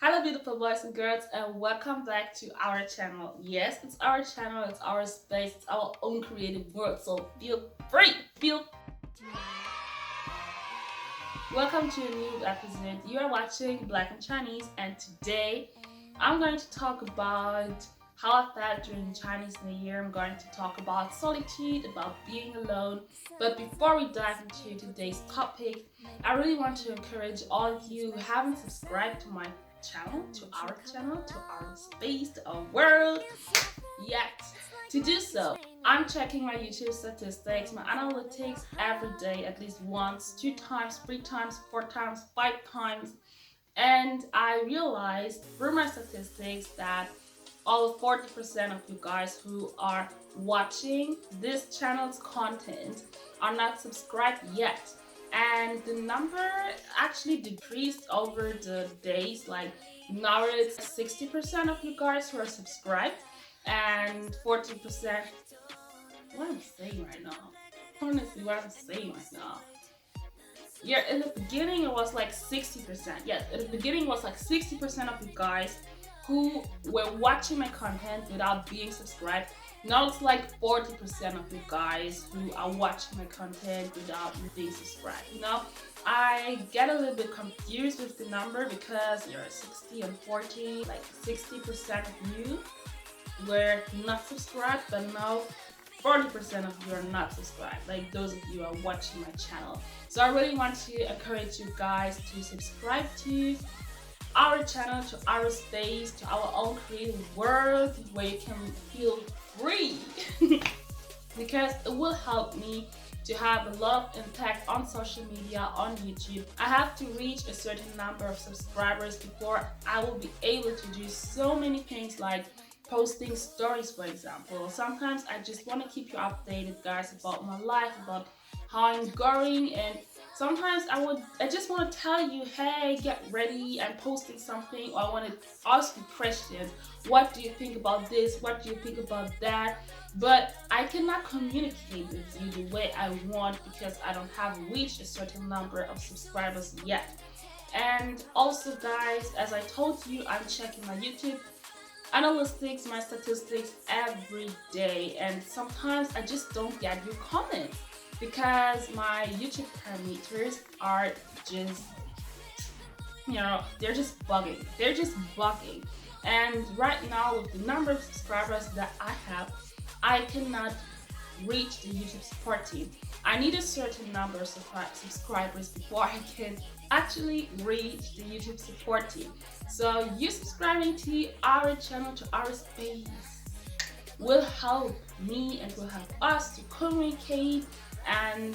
Hello beautiful boys and girls, and welcome back to our channel. Yes, it's our channel, it's our space, it's our own creative world, so feel free, welcome to a new episode. You are watching Black and Chinese, and today I'm going to talk about how I felt during Chinese New Year. I'm going to talk about solitude, about being alone. But before we dive into today's topic, I really want to encourage all of you who haven't subscribed to my channel, to our space, to our world yet to do so. I'm checking my YouTube statistics, my analytics every day, at least once, 2 times, 3 times, 4 times, 5 times. And I realized through my statistics that all 40% of you guys who are watching this channel's content are not subscribed yet. And the number actually decreased over the days. Like now it's 60% of you guys who are subscribed and 40%. What I'm saying right now? Honestly, what I'm saying right now. Yeah, in the beginning it was like 60%. Yes, in the beginning it was like 60% of you guys who were watching my content without being subscribed. Now it's like 40% of you guys who are watching my content without being subscribed. You know, I get a little bit confused with the number because you're 60 and 40, like 60% of you were not subscribed, but now 40% of you are not subscribed. Like those of you who are watching my channel. So I really want to encourage you guys to subscribe to our channel, to our space, to our own creative world where you can feel free because it will help me to have a lot of impact on social media, on YouTube. I have to reach a certain number of subscribers before I will be able to do so many things like posting stories, for example. Sometimes I just want to keep you updated, guys, about my life, about how I'm going, and sometimes I just want to tell you, hey, get ready, I'm posting something, or I want to ask you questions. What do you think about this? What do you think about that? But I cannot communicate with you the way I want because I don't have reached a certain number of subscribers yet. And also, guys, as I told you, I'm checking my YouTube analytics, my statistics every day, and sometimes I just don't get your comments because my YouTube parameters are just, they're just bugging. They're just bugging. And right now, with the number of subscribers that I have, I cannot reach the YouTube support team. I need a certain number of subscribers before I can actually reach the YouTube support team. So you subscribing to our channel, to our space, will help me and will help us to communicate and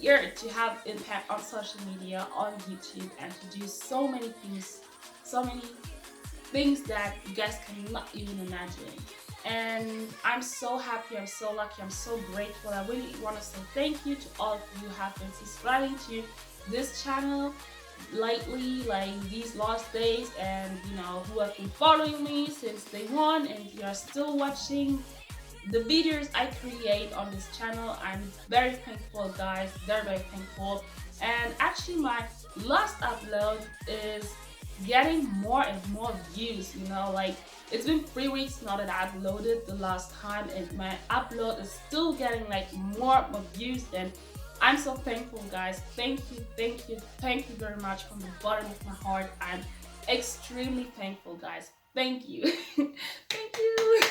to have impact on social media, on YouTube, and to do so many things that you guys cannot even imagine. And I'm so happy, I'm so lucky, I'm so grateful. I really want to say thank you to all of you who have been subscribing to this channel lately, like these last days, and who have been following me since day one, and you are still watching the videos I create on this channel. I'm very thankful, guys, very thankful. And actually my last upload is getting more and more views, like it's been 3 weeks now that I uploaded the last time, and my upload is still getting like more views, and I'm so thankful, guys. Thank you very much from the bottom of my heart. I'm extremely thankful, guys. Thank you. Thank you.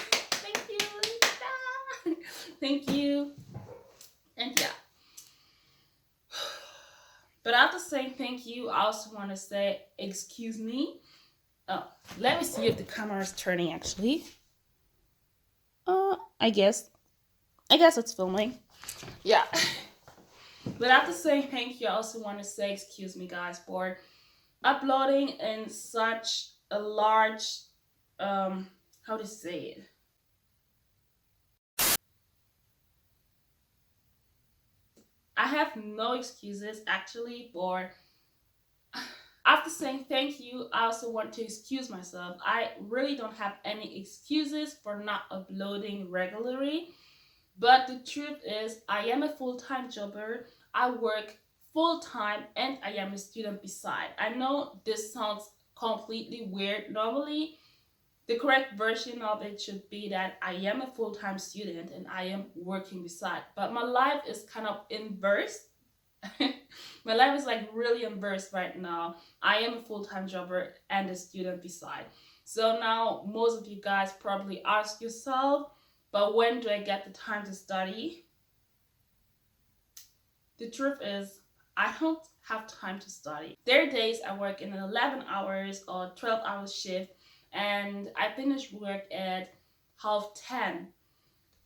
Thank you. And yeah. But after saying thank you, I also want to say excuse me. Oh, let me see if the camera is turning actually. I guess it's filming. Yeah. But after saying thank you, I also want to say excuse me, guys, for uploading in such a large, how to say it? I have no excuses actually for after saying thank you, I also want to excuse myself. I really don't have any excuses for not uploading regularly. But the truth is, I am a full-time jobber. I work full-time and I am a student beside. I know this sounds completely weird. Normally, the correct version of it should be that I am a full-time student and I am working beside. But my life is kind of inverse. My life is like really inverse right now. I am a full-time jobber and a student beside. So now most of you guys probably ask yourself, but when do I get the time to study? The truth is, I don't have time to study. There are days I work in an 11 hours or 12 hours shift and I finish work at 10:30.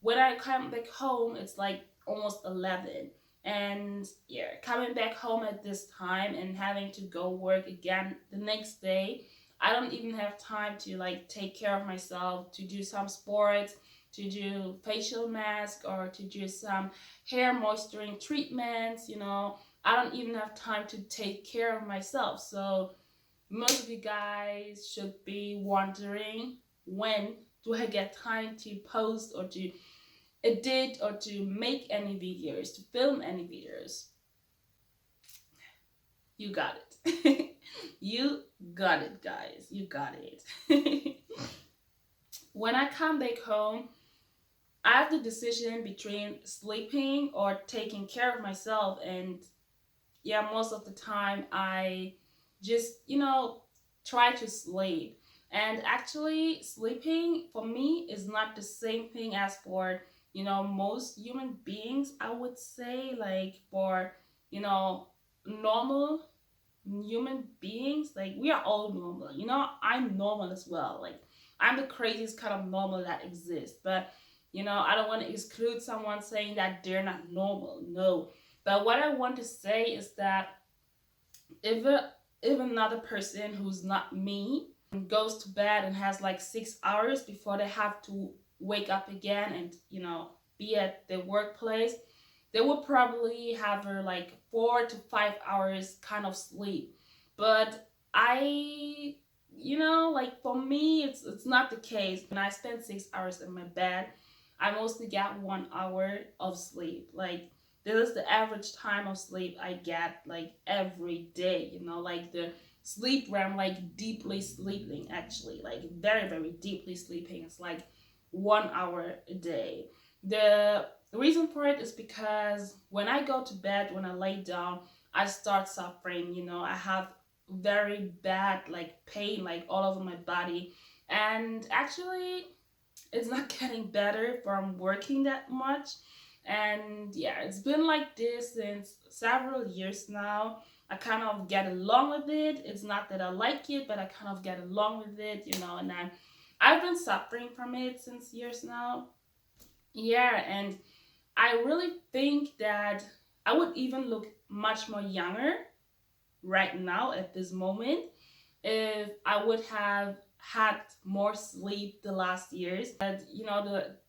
When I come back home, it's like almost 11. And yeah, coming back home at this time and having to go work again the next day, I don't even have time to like take care of myself, to do some sports, to do facial mask, or to do some hair moisturizing treatments. I don't even have time to take care of myself. So most of you guys should be wondering, when do I get time to post or to edit or to make any videos, to film any videos? You got it. You got it, guys. You got it. When I come back home, I have the decision between sleeping or taking care of myself. And yeah, most of the time I just, try to sleep. And actually, sleeping for me is not the same thing as for, most human beings, I would say. Like for, normal human beings, like we are all normal. I'm normal as well. Like I'm the craziest kind of normal that exists. But, I don't want to exclude someone saying that they're not normal. No. But what I want to say is that if if another person who's not me goes to bed and has like 6 hours before they have to wake up again and be at their workplace, they will probably have her like 4 to 5 hours kind of sleep. But I, like for me, it's not the case. When I spend 6 hours in my bed, I mostly get 1 hour of sleep. Like this is the average time of sleep I get like every day. Like the sleep where I'm like deeply sleeping, actually, like very very deeply sleeping. It's like 1 hour a day. The reason for it is because when I go to bed, when I lay down, I start suffering. I have very bad like pain like all over my body. And actually, it's not getting better from working that much. And yeah, it's been like this since several years now. I kind of get along with it. It's not that I like it, but I kind of get along with it, and I've been suffering from it since years now. Yeah, and I really think that I would even look much more younger right now at this moment if I would have had more sleep the last years. But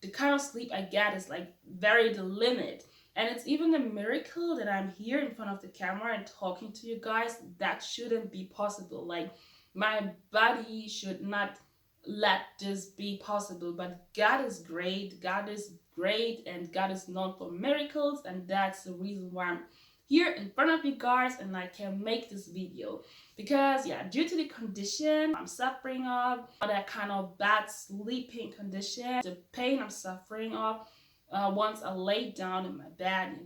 the kind of sleep I get is like very the limit. And it's even a miracle that I'm here in front of the camera and talking to you guys. That shouldn't be possible. Like my body should not let this be possible. But God is great. God is great, and God is known for miracles, and that's the reason why I'm here in front of you guys and I can make this video. Because yeah, due to the condition I'm suffering of, that kind of bad sleeping condition, the pain I'm suffering of, once I lay down in my bed,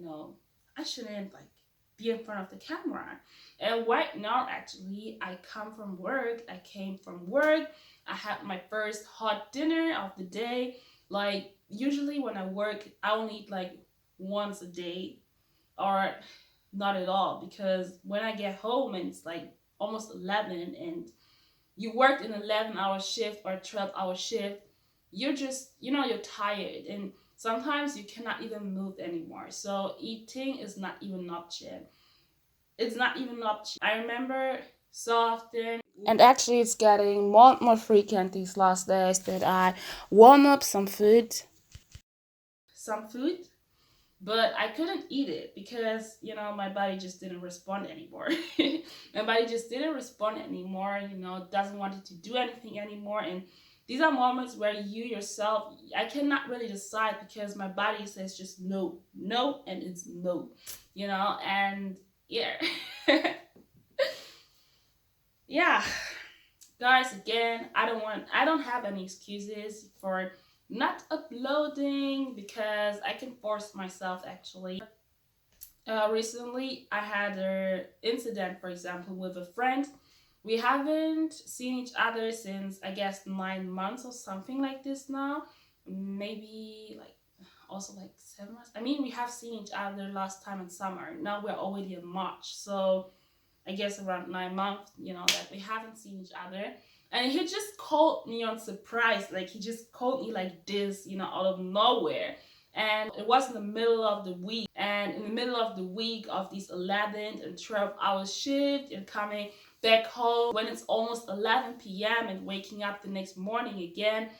I shouldn't like be in front of the camera. And right now, actually, I came from work, I had my first hot dinner of the day. Like usually when I work, I only eat like once a day, or not at all, because when I get home and it's like almost 11 and you worked an 11-hour shift or 12-hour shift, you're just, you're tired and sometimes you cannot even move anymore. So eating is not even an option. It's not even an option. I remember so often, and actually it's getting more and more frequent these last days, that I warm up some food, but I couldn't eat it because my body just didn't respond anymore. My body just didn't respond anymore. Doesn't want it to do anything anymore. And these are moments where you yourself, I cannot really decide because my body says just no, no, and it's no. And yeah. Yeah. Guys, again, I don't have any excuses for not uploading because I can force myself actually. Recently, I had an incident, for example, with a friend. We haven't seen each other since, I guess, 9 months or something like this now. Maybe like also like 7 months. I mean, we have seen each other last time in summer. Now we're already in March. So I guess around 9 months, that we haven't seen each other. And he just called me on surprise. Like he just called me like this, out of nowhere. And it was in the middle of the week. And in the middle of the week of these 11 and 12-hour shift and coming back home when it's almost 11 p.m. and waking up the next morning again.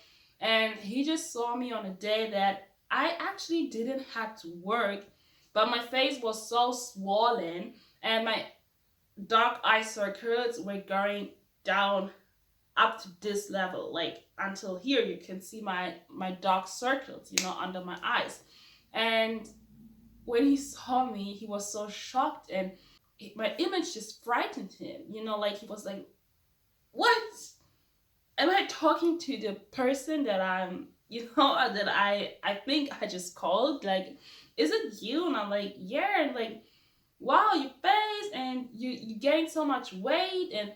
And he just saw me on a day that I actually didn't have to work, but my face was so swollen and my dark eye circles were going down up to this level, like until here. You can see my dark circles, under my eyes. And when he saw me, he was so shocked, and my image just frightened him. Like he was like, "What? Am I talking to the person that I'm, that I think I just called? Like, is it you?" And I'm like, "Yeah." And like, "Wow, your face, and you gained so much weight." And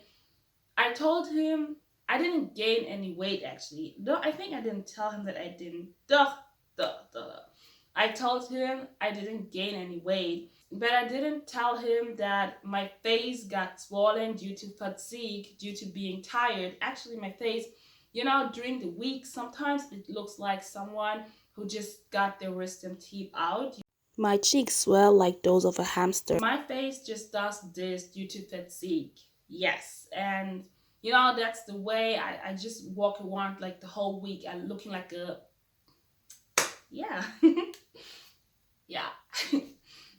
I told him I didn't gain any weight actually. No, I think I didn't tell him that I didn't. Duh. I told him I didn't gain any weight, but I didn't tell him that my face got swollen due to fatigue, due to being tired. Actually, my face, during the week, sometimes it looks like someone who just got their wisdom teeth out. My cheeks swell like those of a hamster. My face just does this due to fatigue. Yes. And that's the way I just walk around like the whole week and looking like a, yeah. Yeah.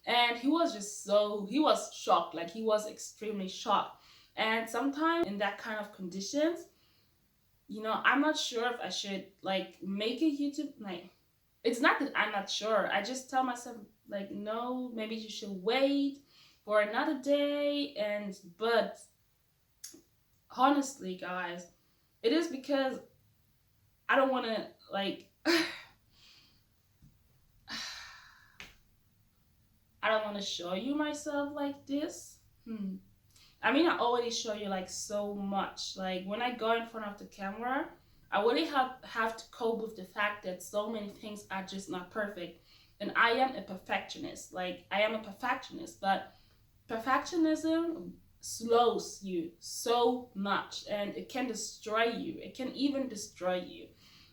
And he was shocked. Like he was extremely shocked. And sometimes in that kind of conditions, I'm not sure if I should like make a YouTube, like, it's not that I'm not sure. I just tell myself like, no, maybe you should wait for another day. But honestly, guys, it is because I don't want to like I don't want to show you myself like this. I mean, I already show you like so much. Like when I go in front of the camera, I really have to cope with the fact that so many things are just not perfect. And I am a perfectionist. Like I am a perfectionist, but perfectionism slows you so much and it can destroy you. It can even destroy you.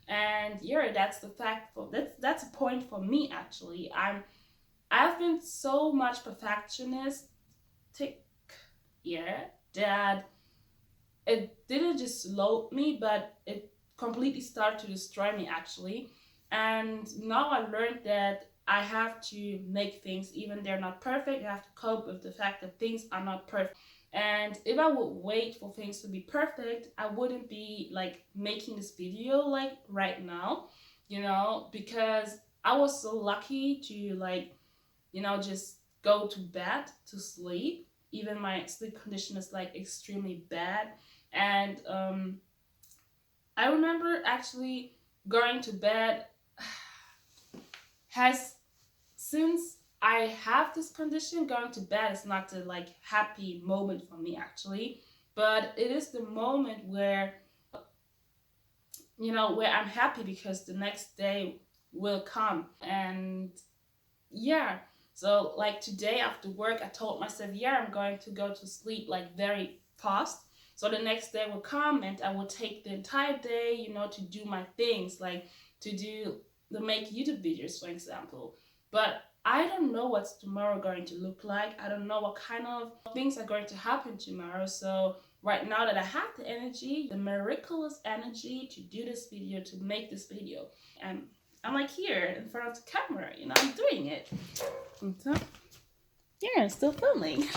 And yeah, that's the fact for that's a point for me actually. I've been so much perfectionist, yeah, that it didn't just slow me, but it completely started to destroy me actually. And now I learned that I have to make things, even they're not perfect, I have to cope with the fact that things are not perfect. And if I would wait for things to be perfect, I wouldn't be like making this video like right now, because I was so lucky to like, just go to bed to sleep. Even my sleep condition is like extremely bad. And I remember actually going to bed has since I have this condition, going to bed is not the like happy moment for me actually, but it is the moment where where I'm happy because the next day will come. And yeah, so like today after work, I told myself, yeah, I'm going to go to sleep like very fast. So the next day will come and I will take the entire day, to do my things, like to make YouTube videos, for example. But I don't know what's tomorrow going to look like. I don't know what kind of things are going to happen tomorrow. So right now that I have the energy, the miraculous energy to do this video, to make this video, and I'm like here in front of the camera, I'm doing it. So, yeah, I'm still filming.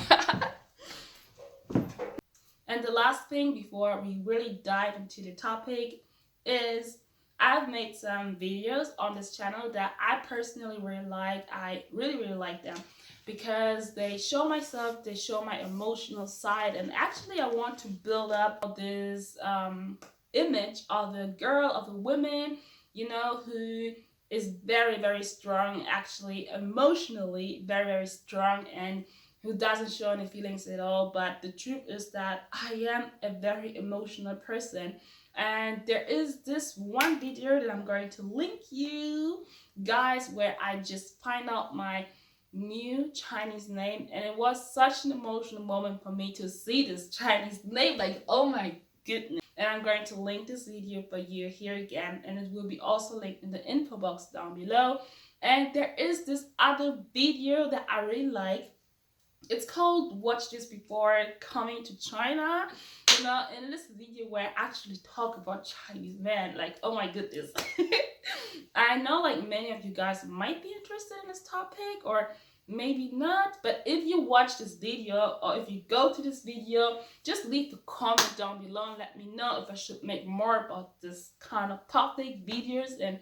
And the last thing before we really dive into the topic is I've made some videos on this channel that I personally really like. I really like them because they show myself, they show my emotional side, and actually I want to build up this image of the girl, of the woman, who is very strong, actually emotionally very strong, and who doesn't show any feelings at all. But the truth is that I am a very emotional person. And there is this one video that I'm going to link you guys where I just find out my new Chinese name, and it was such an emotional moment for me to see this Chinese name. Like, oh my goodness. And I'm going to link this video for you here again, and it will be also linked in the info box down below. And there is this other video that I really like. It's called Watch This Before Coming to China, and in this video where I actually talk about Chinese men. Like, oh my goodness. I know like many of you guys might be interested in this topic, or maybe not, but if you watch this video, or if you go to this video, just leave a comment down below and let me know if I should make more about this kind of topic, videos, and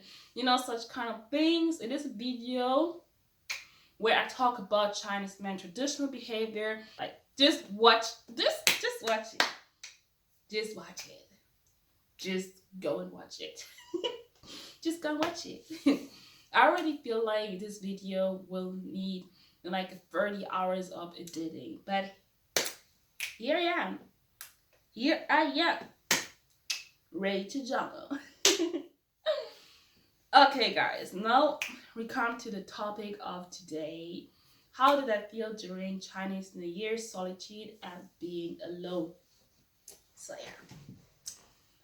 such kind of things. In this video where I talk about Chinese men traditional behavior, like just watch it. Just watch it. Just go and watch it. Just go and watch it. I already feel like this video will need like 30 hours of editing, but here I am. Ready to juggle. Okay guys, now we come to the topic of today. How did I feel during Chinese New Year, solitude, and being alone? So yeah.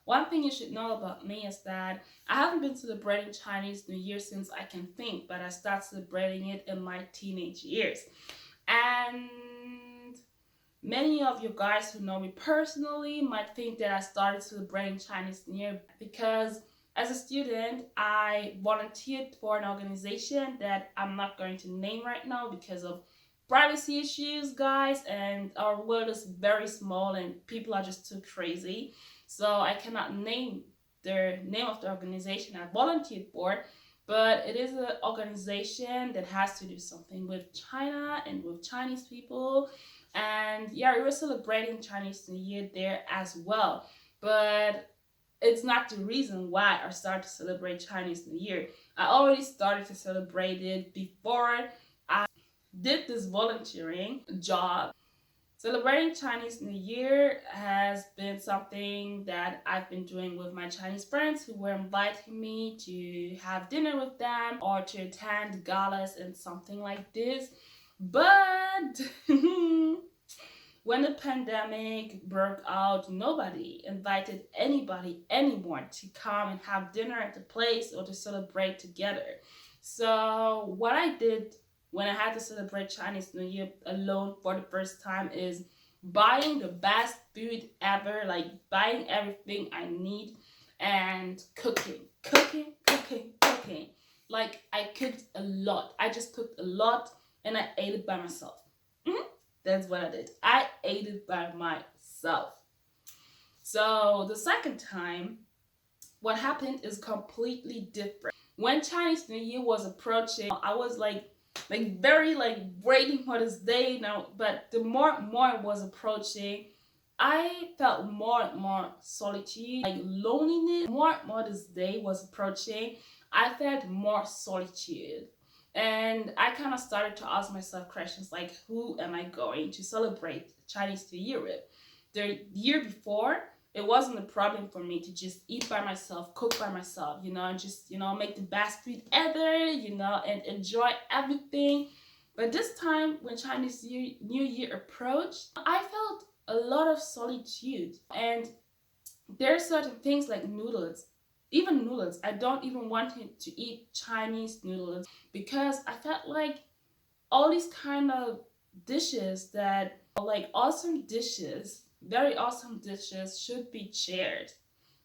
One thing you should know about me is that I haven't been celebrating Chinese New Year since I can think, but I started celebrating it in my teenage years. And many of you guys who know me personally might think that I started celebrating Chinese New Year because as a student, I volunteered for an organization that I'm not going to name right now because of privacy issues, guys, and our world is very small and people are just too crazy. So I cannot name the name of the organization I volunteered for, but it is an organization that has to do something with China and with Chinese people. And yeah, we were celebrating Chinese New Year there as well. But it's not the reason why I started to celebrate Chinese New Year. I already started to celebrate it before I did this volunteering job. Celebrating Chinese New Year has been something that I've been doing with my Chinese friends who were inviting me to have dinner with them or to attend galas and something like this. But when the pandemic broke out, nobody invited anybody anymore to come and have dinner at the place or to celebrate together. So what I did when I had to celebrate Chinese New Year alone for the first time is buying the best food ever, like buying everything I need and cooking. Like I cooked a lot. I just cooked a lot and I ate it by myself. That's what I did. I ate it by myself. So the second time, what happened is completely different. When Chinese New Year was approaching, I was like very waiting for this day now. But the more it was approaching, I felt more and more solitude, like loneliness. More and more this day was approaching, I felt more solitude. And I kind of started to ask myself questions like, who am I going to celebrate Chinese New Year with? The year before, it wasn't a problem for me to just eat by myself, cook by myself, and just, make the best food ever, and enjoy everything. But this time, when Chinese New Year approached, I felt a lot of solitude. And there are certain things like noodles. Even noodles, I don't even want to eat Chinese noodles because I felt like all these kind of dishes that are like awesome dishes, very awesome dishes should be shared.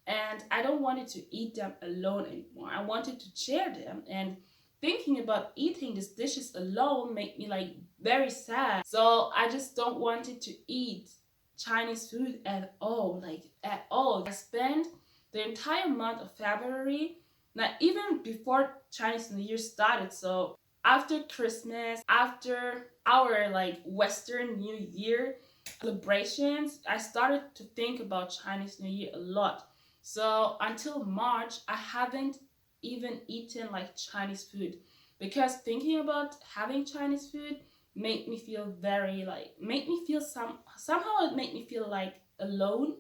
And I don't want to eat them alone anymore. I wanted to share them, and thinking about eating these dishes alone made me like very sad. So I just don't want to eat Chinese food at all, like at all. I spent the entire month of February, not even before Chinese New Year started. So after Christmas, after our like Western New Year celebrations, I started to think about Chinese New Year a lot. So until March, I haven't even eaten like Chinese food because thinking about having Chinese food made me feel very like made me feel somehow it made me feel like alone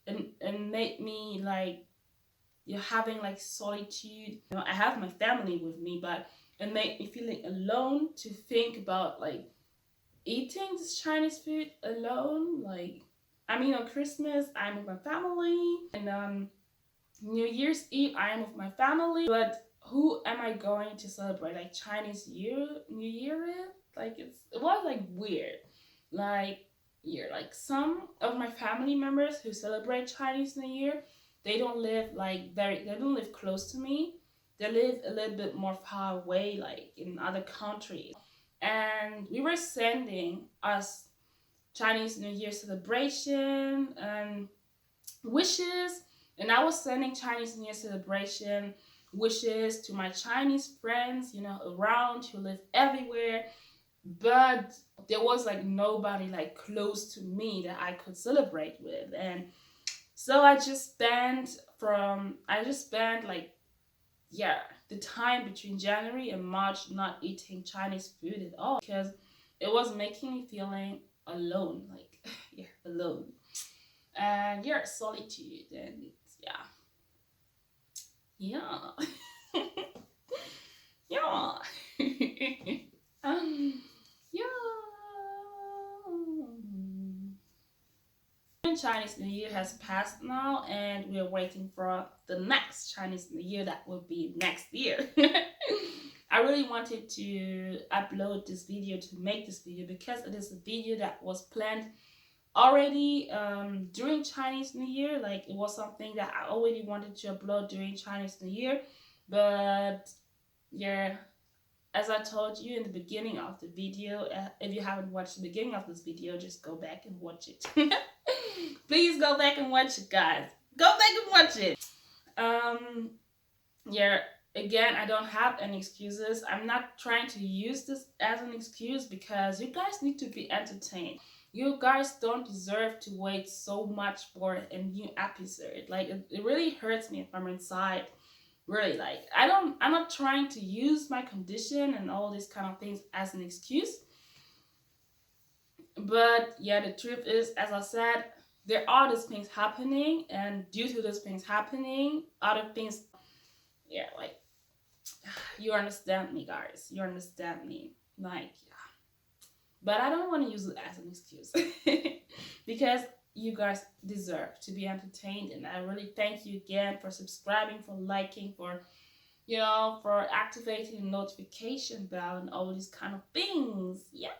and made me like you're having like solitude. You know, I have my family with me, but it made me feeling alone to think about like eating this Chinese food alone. Like, I mean, on Christmas, I'm with my family, and on New Year's Eve, I am with my family. But who am I going to celebrate like New Year with? Like, it was like weird. Like, like some of my family members who celebrate Chinese New Year, they don't live they don't live close to me. They live a little bit more far away, like in other countries. And we were sending us Chinese New Year celebration and wishes, and I was sending Chinese New Year celebration wishes to my Chinese friends, you know, around who live everywhere. But there was like nobody like close to me that I could celebrate with, and so I just spent like the time between January and March not eating Chinese food at all because it was making me feeling alone, like alone, and solitude, and yeah, yeah, yeah. Chinese New Year has passed now, and we're waiting for the next Chinese New Year that will be next year. I really wanted to upload this video, to make this video, because it is a video that was planned already during Chinese New Year. Like, it was something that I already wanted to upload during Chinese New Year, but as I told you in the beginning of the video, if you haven't watched the beginning of this video, just go back and watch it. Please go back and watch it, guys. Go back and watch it. Again, I don't have any excuses. I'm not trying to use this as an excuse because you guys need to be entertained. You guys don't deserve to wait so much for a new episode. Like, it really hurts me from inside. Really, like, I'm not trying to use my condition and all these kind of things as an excuse. But the truth is, as I said, there are these things happening, and due to those things happening, other things, like, you understand me, guys. You understand me. Like, but I don't want to use it as an excuse because you guys deserve to be entertained, and I really thank you again for subscribing, for liking, for for activating the notification bell and all these kind of things. Yeah.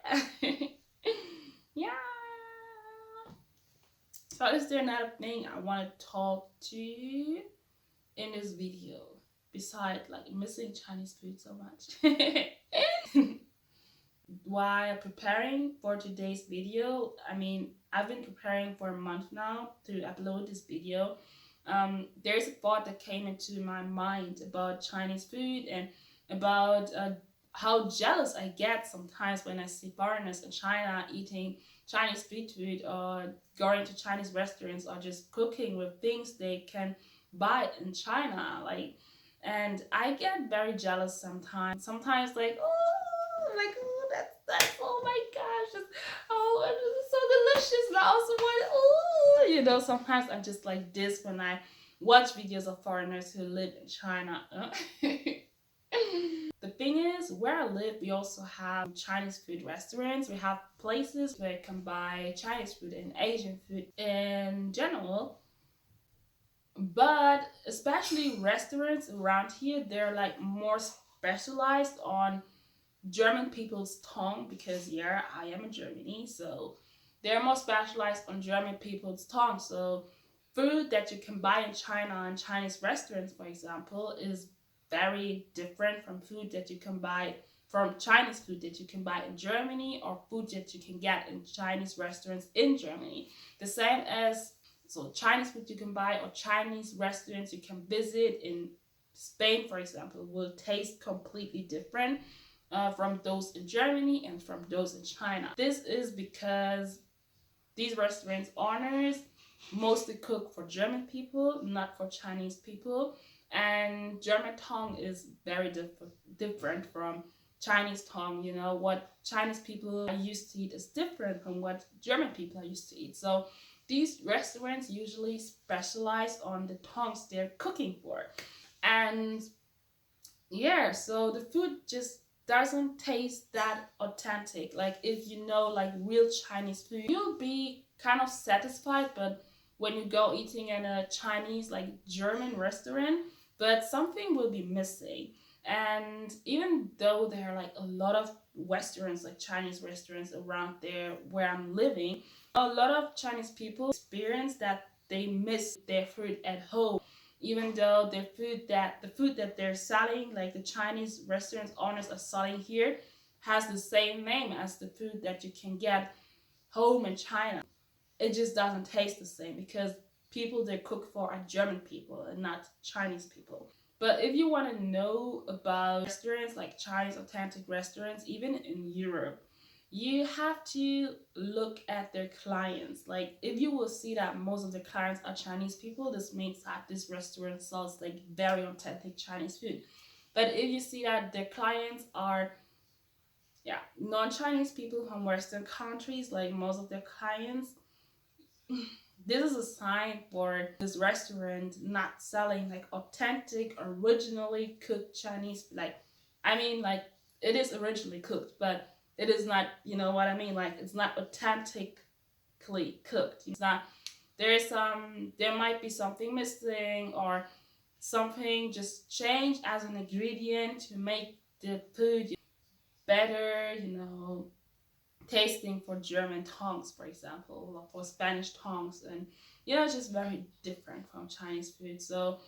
So is there another thing I want to talk to you in this video besides like missing Chinese food so much? While preparing for today's video, I mean, I've been preparing for a month now to upload this video. There's a thought that came into my mind about Chinese food and about how jealous I get sometimes when I see foreigners in China eating Chinese street food or going to Chinese restaurants or just cooking with things they can buy in China. And I get very jealous sometimes. Sometimes that's oh my gosh, it's so delicious. And I also want sometimes I'm just like this when I watch videos of foreigners who live in China. The thing is, where I live, we also have Chinese food restaurants. We have places where you can buy Chinese food and Asian food in general. But especially restaurants around here, they're like more specialized on German people's tongue because I am in Germany, so they're more specialized on German people's tongue. So food that you can buy in China and Chinese restaurants, for example, is very different from food that you can buy from Chinese food that you can buy in Germany or food that you can get in Chinese restaurants in Germany. The same as So Chinese food you can buy or Chinese restaurants you can visit in Spain, for example, will taste completely different from those in Germany and from those in China. This is because these restaurants owners mostly cook for German people, not for Chinese people. And German tongue is very different from Chinese tongue. You know, what Chinese people are used to eat is different from what German people are used to eat. So these restaurants usually specialize on the tongues they're cooking for. And yeah, so the food just doesn't taste that authentic. Like if you know like real Chinese food, you'll be kind of satisfied, but when you go eating in a Chinese like German restaurant, but something will be missing. And even though there are like a lot of restaurants, like Chinese restaurants around there where I'm living, a lot of Chinese people experience that they miss their food at home, even though the food that they're selling, like the Chinese restaurant owners are selling here, has the same name as the food that you can get home in China. It just doesn't taste the same because people they cook for are German people and not Chinese people. But if you want to know about restaurants like Chinese authentic restaurants, even in Europe, you have to look at their clients. Like if you will see that most of the clients are Chinese people, this means that this restaurant sells like very authentic Chinese food. But if you see that their clients are non-Chinese people from Western countries, like most of their clients, this is a sign for this restaurant not selling like authentic, originally cooked Chinese. Like, I mean, like it is originally cooked, but it is not. You know what I mean? Like it's not authentically cooked. It's not. There is some. There might be something missing or something just changed as an ingredient to make the food better. You know, tasting for German tongues, for example, or for Spanish tongues, and it's just very different from Chinese food. So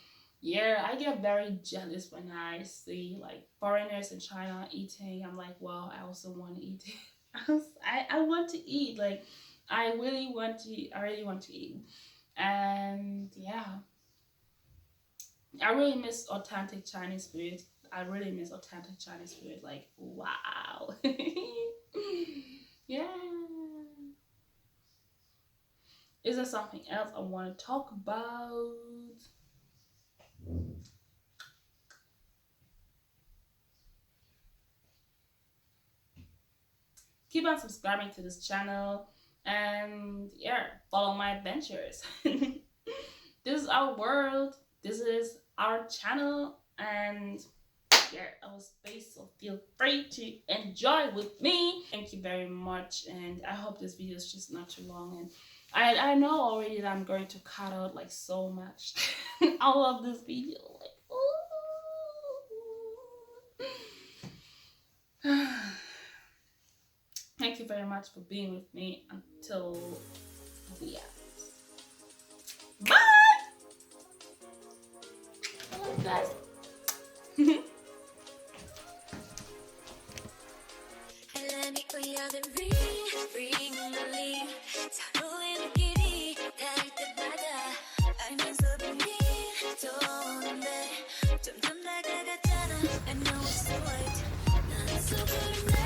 yeah, I get very jealous when I see like foreigners in China eating. I'm like, wow, I also want to eat. I want to eat. Like I really want to. I really want to eat, and yeah, I really miss authentic Chinese food. I really miss authentic Chinese food. Like wow. Yeah. Is there something else I want to talk about? Keep on subscribing to this channel and yeah, follow my adventures. This is our world. This is our channel and our space, so feel free to enjoy with me. Thank you very much, and I hope this video is just not too long. And I know already that I'm going to cut out like so much. I love this video. Like, thank you very much for being with me until the end. Bye. I love you guys. Let me the ring 울리 서로의 길이 닿을 때마다 알면서 분이 도는데 점점 다가갔잖아 I know it's too late 난 속을